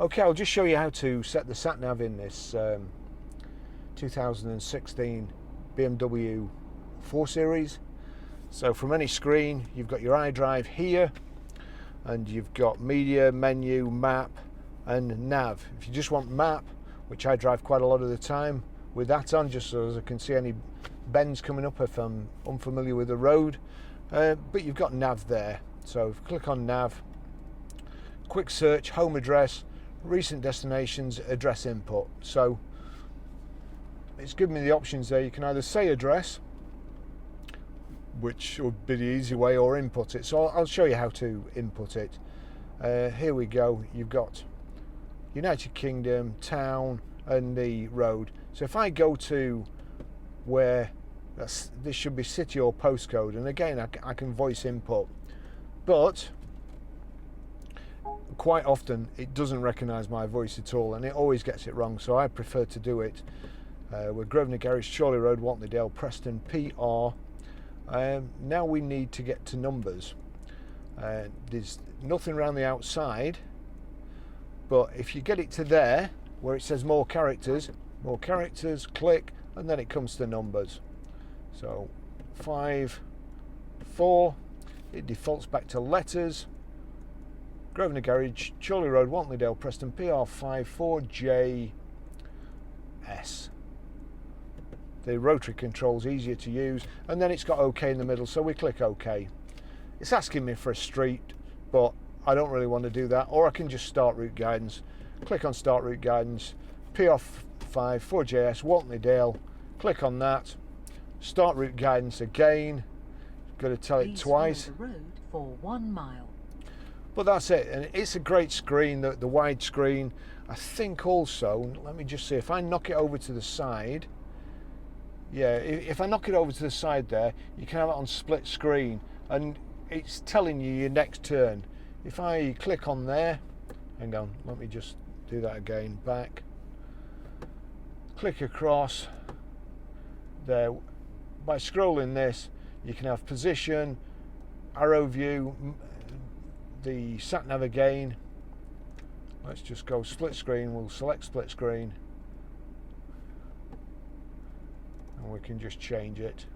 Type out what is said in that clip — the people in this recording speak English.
Okay, I'll just show you how to set the Sat Nav in this 2016 BMW 4 Series. So from any screen, you've got your iDrive here, and you've got media, menu, map, and nav. If you just want map, which I drive quite a lot of the time with that on, just so as I can see any bends coming up if I'm unfamiliar with the road, but you've got nav there. So if you click on nav, quick search, home address, recent destinations, address input. So it's given me the options there. You can either say address, which would be the easy way, or input it. So I'll show you how to input it. Here we go. You've got United Kingdom, town, and the road. So if I go to where this should be city or postcode, and again I can voice input, but quite often it doesn't recognize my voice at all, and it always gets it wrong. So I prefer to do it with Grosvenor Garage, Chorley Road, Wantleydale, Preston, PR. Now we need to get to numbers. There's nothing around the outside, but if you get it to there where it says more characters, click, and then it comes to numbers. So 5, 4, it defaults back to letters. Grosvenor Garage, Chorley Road, Wantleydale, Preston, PR 54JS. The rotary control's easier to use, and then it's got OK in the middle, so we click OK. It's asking me for a street, but I don't really want to do that, or I can just start route guidance. Click on start route guidance, PR5 4JS, Wantleydale, click on that, start route guidance again. Got to tell it twice. The road for 1 mile. But that's it, and it's a great screen, the wide screen. I think also, let me just see, if I knock it over to the side, yeah, if I knock it over to the side there, you can have it on split screen, and it's telling you your next turn. If I click on there, hang on, let me just do that again, back, click across there. By scrolling this, you can have position, arrow view, the Sat Nav again. Let's just go split screen. We'll select split screen, and we can just change it.